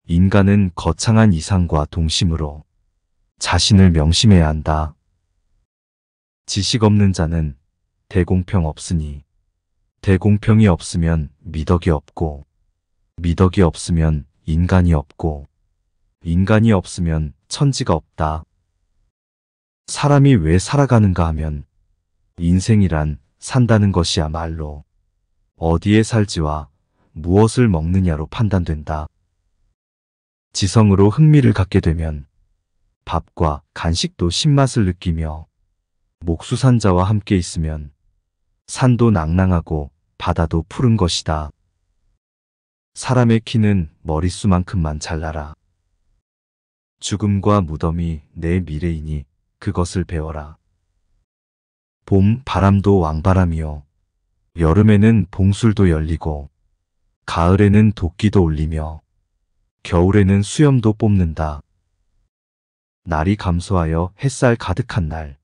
인간은 거창한 이상과 동심으로 자신을 명심해야 한다. 지식 없는 자는 대공평 없으니 대공평이 없으면 미덕이 없고 미덕이 없으면 인간이 없고 인간이 없으면 천지가 없다. 사람이 왜 살아가는가 하면 인생이란 산다는 것이야말로 어디에 살지와 무엇을 먹느냐로 판단된다. 지성으로 흥미를 갖게 되면 밥과 간식도 신맛을 느끼며 목수산자와 함께 있으면 산도 낭낭하고 바다도 푸른 것이다. 사람의 키는 머릿수만큼만 잘나라. 죽음과 무덤이 내 미래이니 그것을 배워라. 봄 바람도 왕바람이요. 여름에는 봉술도 열리고 가을에는 도끼도 울리며 겨울에는 수염도 뽑는다. 날이 감소하여 햇살 가득한 날,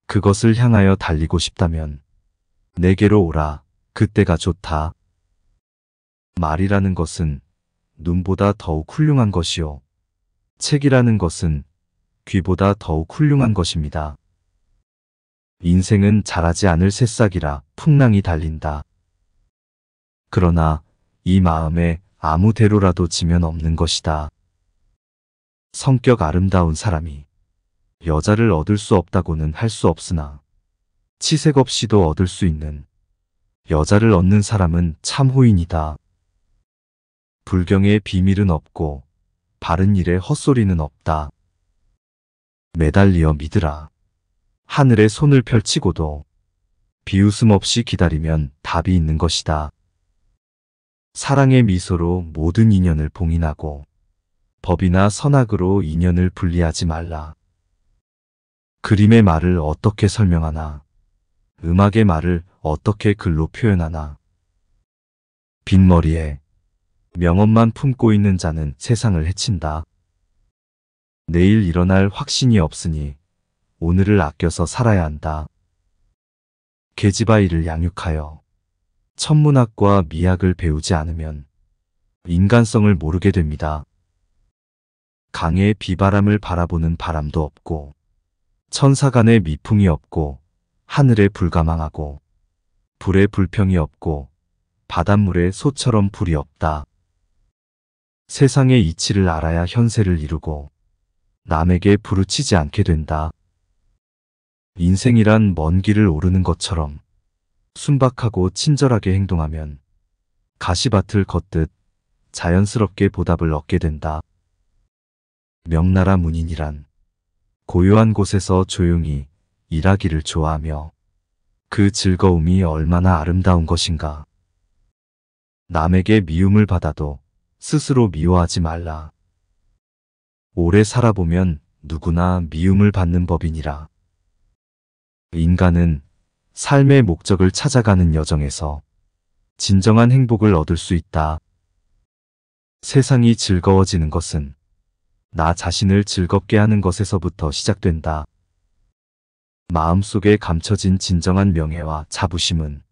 그것을 향하여 달리고 싶다면 내게로 오라. 그때가 좋다. 말이라는 것은 눈보다 더욱 훌륭한 것이요. 책이라는 것은 귀보다 더욱 훌륭한 것입니다. 인생은 자라지 않을 새싹이라 풍랑이 달린다. 그러나 이 마음에 아무 대로라도 지면 없는 것이다. 성격 아름다운 사람이 여자를 얻을 수 없다고는 할 수 없으나 치색 없이도 얻을 수 있는 여자를 얻는 사람은 참 호인이다. 불경에 비밀은 없고 바른 일에 헛소리는 없다. 매달리어 믿으라. 하늘에 손을 펼치고도 비웃음 없이 기다리면 답이 있는 것이다. 사랑의 미소로 모든 인연을 봉인하고 법이나 선악으로 인연을 분리하지 말라. 그림의 말을 어떻게 설명하나, 음악의 말을 어떻게 글로 표현하나. 빈머리에 명언만 품고 있는 자는 세상을 해친다. 내일 일어날 확신이 없으니 오늘을 아껴서 살아야 한다. 계집아이를 양육하여 천문학과 미학을 배우지 않으면 인간성을 모르게 됩니다. 강의 비바람을 바라보는 바람도 없고 천사간에 미풍이 없고 하늘에 불가망하고 불에 불평이 없고 바닷물에 소처럼 불이 없다. 세상의 이치를 알아야 현세를 이루고 남에게 부르치지 않게 된다. 인생이란 먼 길을 오르는 것처럼 순박하고 친절하게 행동하면 가시밭을 걷듯 자연스럽게 보답을 얻게 된다. 명나라 문인이란 고요한 곳에서 조용히 일하기를 좋아하며 그 즐거움이 얼마나 아름다운 것인가. 남에게 미움을 받아도 스스로 미워하지 말라. 오래 살아보면 누구나 미움을 받는 법이니라. 인간은 삶의 목적을 찾아가는 여정에서 진정한 행복을 얻을 수 있다. 세상이 즐거워지는 것은 나 자신을 즐겁게 하는 것에서부터 시작된다. 마음속에 감춰진 진정한 명예와 자부심은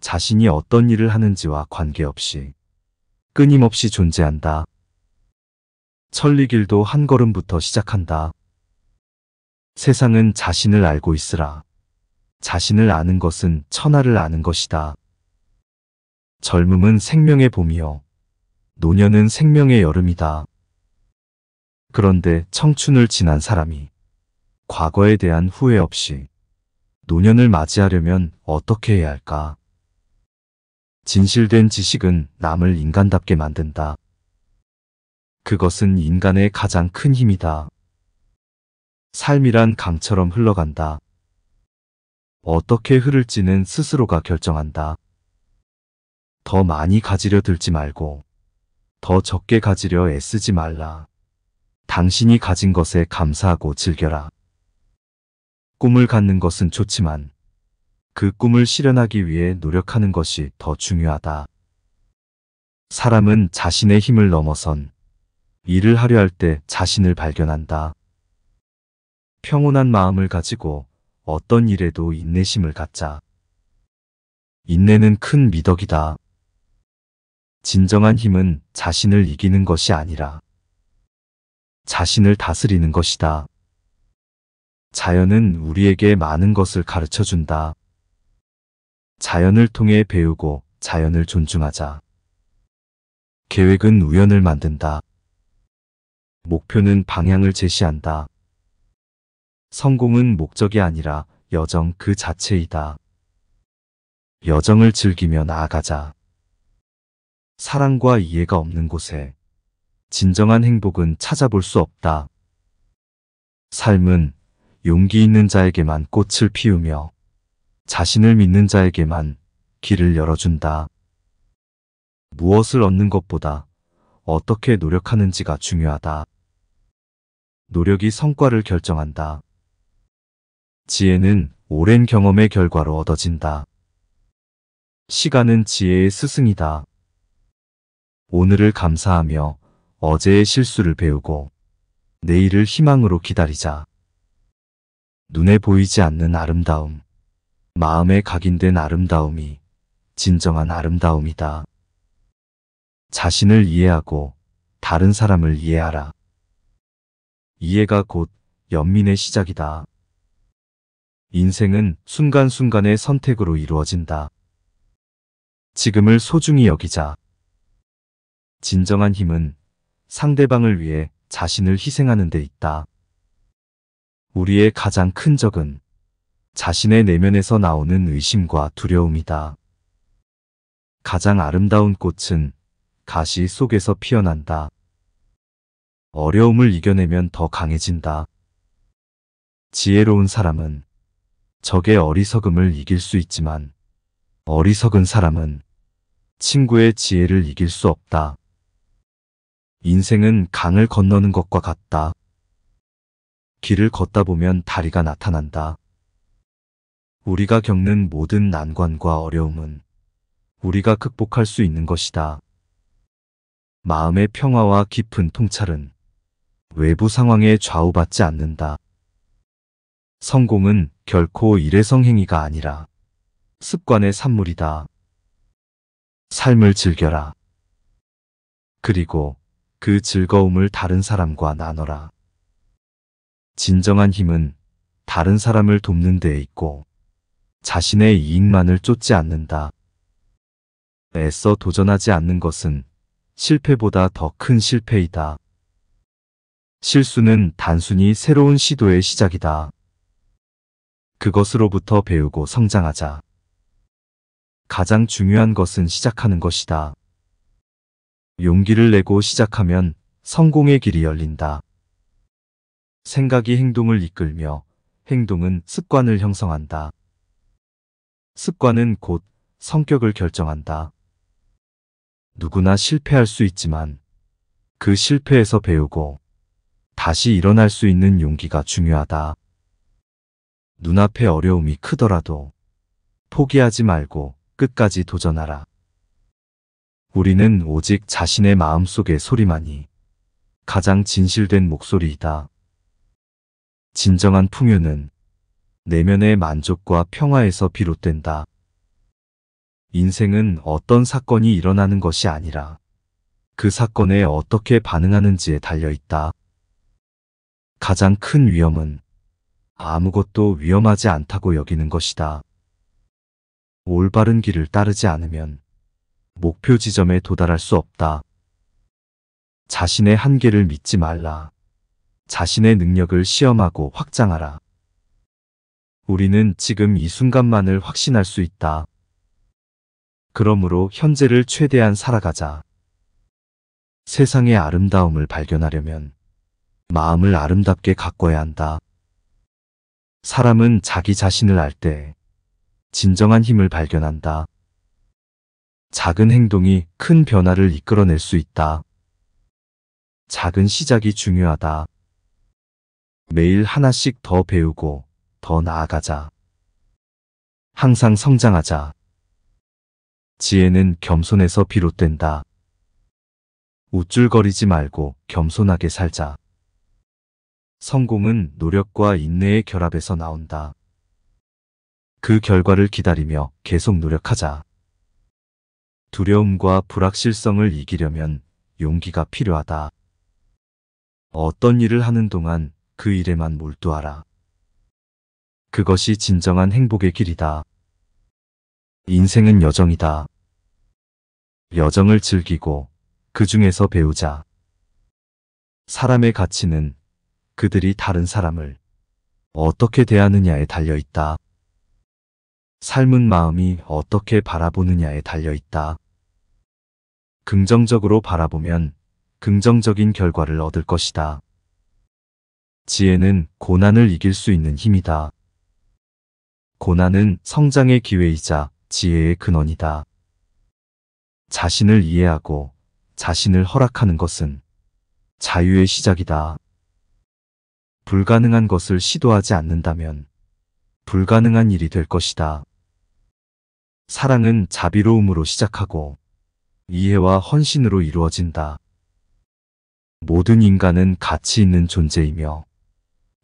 자신이 어떤 일을 하는지와 관계없이 끊임없이 존재한다. 천리길도 한 걸음부터 시작한다. 세상은 자신을 알고 있으라. 자신을 아는 것은 천하를 아는 것이다. 젊음은 생명의 봄이요. 노년은 생명의 여름이다. 그런데 청춘을 지난 사람이 과거에 대한 후회 없이 노년을 맞이하려면 어떻게 해야 할까? 진실된 지식은 남을 인간답게 만든다. 그것은 인간의 가장 큰 힘이다. 삶이란 강처럼 흘러간다. 어떻게 흐를지는 스스로가 결정한다. 더 많이 가지려 들지 말고 더 적게 가지려 애쓰지 말라. 당신이 가진 것에 감사하고 즐겨라. 꿈을 갖는 것은 좋지만 그 꿈을 실현하기 위해 노력하는 것이 더 중요하다. 사람은 자신의 힘을 넘어선 일을 하려 할 때 자신을 발견한다. 평온한 마음을 가지고 어떤 일에도 인내심을 갖자. 인내는 큰 미덕이다. 진정한 힘은 자신을 이기는 것이 아니라 자신을 다스리는 것이다. 자연은 우리에게 많은 것을 가르쳐 준다. 자연을 통해 배우고 자연을 존중하자. 계획은 우연을 만든다. 목표는 방향을 제시한다. 성공은 목적이 아니라 여정 그 자체이다. 여정을 즐기며 나아가자. 사랑과 이해가 없는 곳에 진정한 행복은 찾아볼 수 없다. 삶은 용기 있는 자에게만 꽃을 피우며 자신을 믿는 자에게만 길을 열어준다. 무엇을 얻는 것보다 어떻게 노력하는지가 중요하다. 노력이 성과를 결정한다. 지혜는 오랜 경험의 결과로 얻어진다. 시간은 지혜의 스승이다. 오늘을 감사하며 어제의 실수를 배우고 내일을 희망으로 기다리자. 눈에 보이지 않는 아름다움, 마음에 각인된 아름다움이 진정한 아름다움이다. 자신을 이해하고 다른 사람을 이해하라. 이해가 곧 연민의 시작이다. 인생은 순간순간의 선택으로 이루어진다. 지금을 소중히 여기자. 진정한 힘은 상대방을 위해 자신을 희생하는 데 있다. 우리의 가장 큰 적은 자신의 내면에서 나오는 의심과 두려움이다. 가장 아름다운 꽃은 가시 속에서 피어난다. 어려움을 이겨내면 더 강해진다. 지혜로운 사람은 적의 어리석음을 이길 수 있지만 어리석은 사람은 친구의 지혜를 이길 수 없다. 인생은 강을 건너는 것과 같다. 길을 걷다 보면 다리가 나타난다. 우리가 겪는 모든 난관과 어려움은 우리가 극복할 수 있는 것이다. 마음의 평화와 깊은 통찰은 외부 상황에 좌우받지 않는다. 성공은 결코 일회성 행위가 아니라 습관의 산물이다. 삶을 즐겨라. 그리고 그 즐거움을 다른 사람과 나눠라. 진정한 힘은 다른 사람을 돕는 데에 있고 자신의 이익만을 쫓지 않는다. 애써 도전하지 않는 것은 실패보다 더 큰 실패이다. 실수는 단순히 새로운 시도의 시작이다. 그것으로부터 배우고 성장하자. 가장 중요한 것은 시작하는 것이다. 용기를 내고 시작하면 성공의 길이 열린다. 생각이 행동을 이끌며 행동은 습관을 형성한다. 습관은 곧 성격을 결정한다. 누구나 실패할 수 있지만 그 실패에서 배우고 다시 일어날 수 있는 용기가 중요하다. 눈앞의 어려움이 크더라도 포기하지 말고 끝까지 도전하라. 우리는 오직 자신의 마음속의 소리만이 가장 진실된 목소리이다. 진정한 풍요는 내면의 만족과 평화에서 비롯된다. 인생은 어떤 사건이 일어나는 것이 아니라 그 사건에 어떻게 반응하는지에 달려있다. 가장 큰 위험은 아무것도 위험하지 않다고 여기는 것이다. 올바른 길을 따르지 않으면 목표 지점에 도달할 수 없다. 자신의 한계를 믿지 말라. 자신의 능력을 시험하고 확장하라. 우리는 지금 이 순간만을 확신할 수 있다. 그러므로 현재를 최대한 살아가자. 세상의 아름다움을 발견하려면 마음을 아름답게 가꿔야 한다. 사람은 자기 자신을 알 때 진정한 힘을 발견한다. 작은 행동이 큰 변화를 이끌어낼 수 있다. 작은 시작이 중요하다. 매일 하나씩 더 배우고 더 나아가자. 항상 성장하자. 지혜는 겸손에서 비롯된다. 우쭐거리지 말고 겸손하게 살자. 성공은 노력과 인내의 결합에서 나온다. 그 결과를 기다리며 계속 노력하자. 두려움과 불확실성을 이기려면 용기가 필요하다. 어떤 일을 하는 동안 그 일에만 몰두하라. 그것이 진정한 행복의 길이다. 인생은 여정이다. 여정을 즐기고 그 중에서 배우자. 사람의 가치는 그들이 다른 사람을 어떻게 대하느냐에 달려 있다. 삶은 마음이 어떻게 바라보느냐에 달려 있다. 긍정적으로 바라보면 긍정적인 결과를 얻을 것이다. 지혜는 고난을 이길 수 있는 힘이다. 고난은 성장의 기회이자 지혜의 근원이다. 자신을 이해하고 자신을 허락하는 것은 자유의 시작이다. 불가능한 것을 시도하지 않는다면 불가능한 일이 될 것이다. 사랑은 자비로움으로 시작하고 이해와 헌신으로 이루어진다. 모든 인간은 가치 있는 존재이며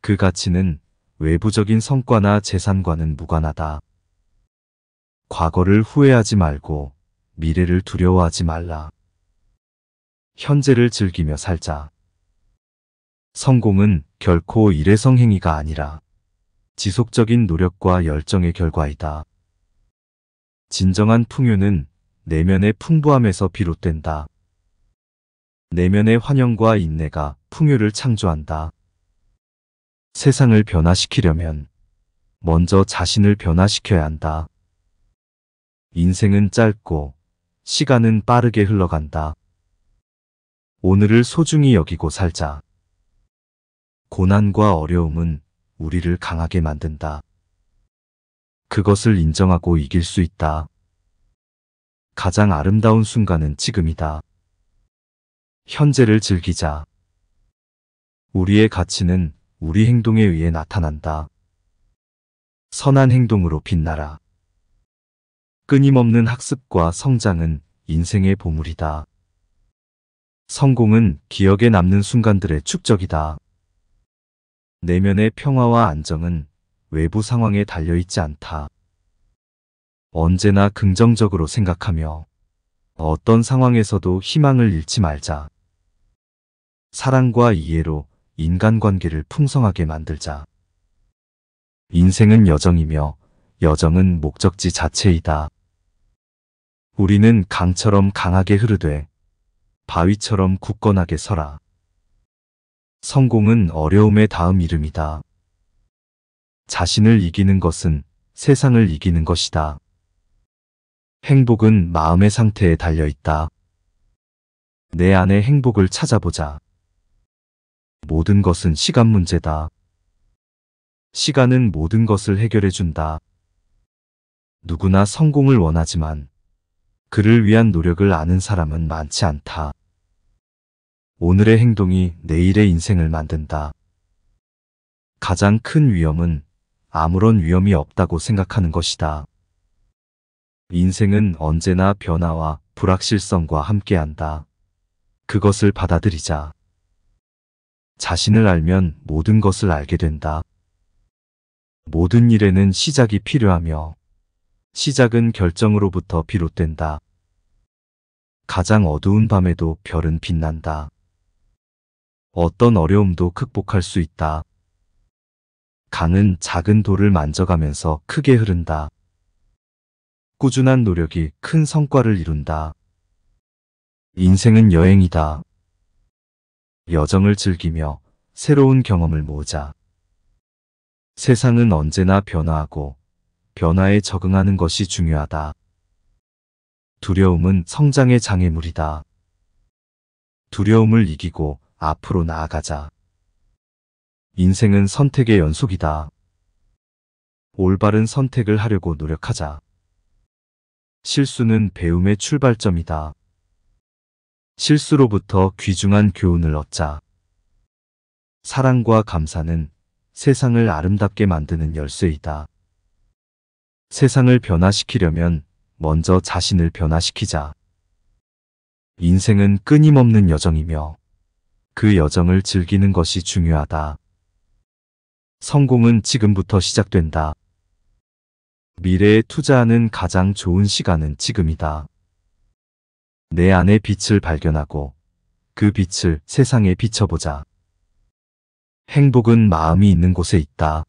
그 가치는 외부적인 성과나 재산과는 무관하다. 과거를 후회하지 말고 미래를 두려워하지 말라. 현재를 즐기며 살자. 성공은 결코 일회성 행위가 아니라 지속적인 노력과 열정의 결과이다. 진정한 풍요는 내면의 풍부함에서 비롯된다. 내면의 환영과 인내가 풍요를 창조한다. 세상을 변화시키려면 먼저 자신을 변화시켜야 한다. 인생은 짧고 시간은 빠르게 흘러간다. 오늘을 소중히 여기고 살자. 고난과 어려움은 우리를 강하게 만든다. 그것을 인정하고 이길 수 있다. 가장 아름다운 순간은 지금이다. 현재를 즐기자. 우리의 가치는 우리 행동에 의해 나타난다. 선한 행동으로 빛나라. 끊임없는 학습과 성장은 인생의 보물이다. 성공은 기억에 남는 순간들의 축적이다. 내면의 평화와 안정은 외부 상황에 달려있지 않다. 언제나 긍정적으로 생각하며 어떤 상황에서도 희망을 잃지 말자. 사랑과 이해로 인간관계를 풍성하게 만들자. 인생은 여정이며 여정은 목적지 자체이다. 우리는 강처럼 강하게 흐르되 바위처럼 굳건하게 서라. 성공은 어려움의 다음 이름이다. 자신을 이기는 것은 세상을 이기는 것이다. 행복은 마음의 상태에 달려있다. 내 안의 행복을 찾아보자. 모든 것은 시간 문제다. 시간은 모든 것을 해결해준다. 누구나 성공을 원하지만 그를 위한 노력을 아는 사람은 많지 않다. 오늘의 행동이 내일의 인생을 만든다. 가장 큰 위험은 아무런 위험이 없다고 생각하는 것이다. 인생은 언제나 변화와 불확실성과 함께한다. 그것을 받아들이자. 자신을 알면 모든 것을 알게 된다. 모든 일에는 시작이 필요하며 시작은 결정으로부터 비롯된다. 가장 어두운 밤에도 별은 빛난다. 어떤 어려움도 극복할 수 있다. 강은 작은 돌을 만져가면서 크게 흐른다. 꾸준한 노력이 큰 성과를 이룬다. 인생은 여행이다. 여정을 즐기며 새로운 경험을 모으자. 세상은 언제나 변화하고 변화에 적응하는 것이 중요하다. 두려움은 성장의 장애물이다. 두려움을 이기고 앞으로 나아가자. 인생은 선택의 연속이다. 올바른 선택을 하려고 노력하자. 실수는 배움의 출발점이다. 실수로부터 귀중한 교훈을 얻자. 사랑과 감사는 세상을 아름답게 만드는 열쇠이다. 세상을 변화시키려면 먼저 자신을 변화시키자. 인생은 끊임없는 여정이며 그 여정을 즐기는 것이 중요하다. 성공은 지금부터 시작된다. 미래에 투자하는 가장 좋은 시간은 지금이다. 내 안의 빛을 발견하고 그 빛을 세상에 비춰보자. 행복은 마음이 있는 곳에 있다.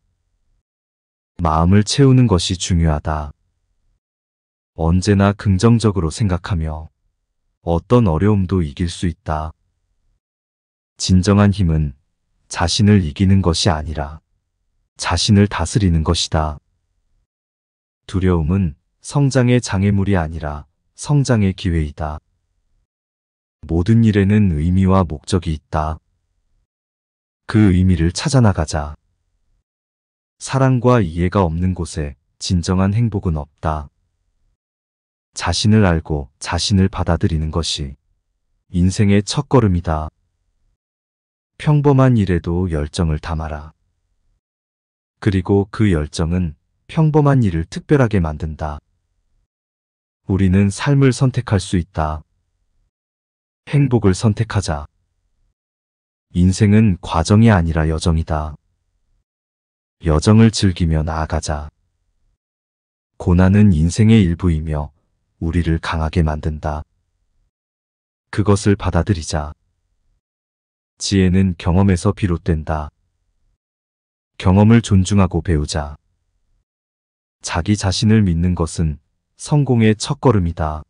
마음을 채우는 것이 중요하다. 언제나 긍정적으로 생각하며 어떤 어려움도 이길 수 있다. 진정한 힘은 자신을 이기는 것이 아니라 자신을 다스리는 것이다. 두려움은 성장의 장애물이 아니라 성장의 기회이다. 모든 일에는 의미와 목적이 있다. 그 의미를 찾아나가자. 사랑과 이해가 없는 곳에 진정한 행복은 없다. 자신을 알고 자신을 받아들이는 것이 인생의 첫걸음이다. 평범한 일에도 열정을 담아라. 그리고 그 열정은 평범한 일을 특별하게 만든다. 우리는 삶을 선택할 수 있다. 행복을 선택하자. 인생은 과정이 아니라 여정이다. 여정을 즐기며 나아가자. 고난은 인생의 일부이며 우리를 강하게 만든다. 그것을 받아들이자. 지혜는 경험에서 비롯된다. 경험을 존중하고 배우자. 자기 자신을 믿는 것은 성공의 첫걸음이다.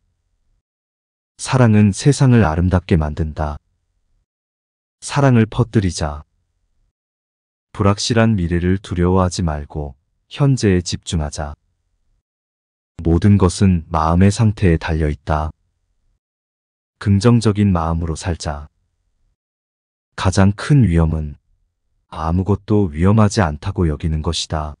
사랑은 세상을 아름답게 만든다. 사랑을 퍼뜨리자. 불확실한 미래를 두려워하지 말고 현재에 집중하자. 모든 것은 마음의 상태에 달려있다. 긍정적인 마음으로 살자. 가장 큰 위험은 아무것도 위험하지 않다고 여기는 것이다.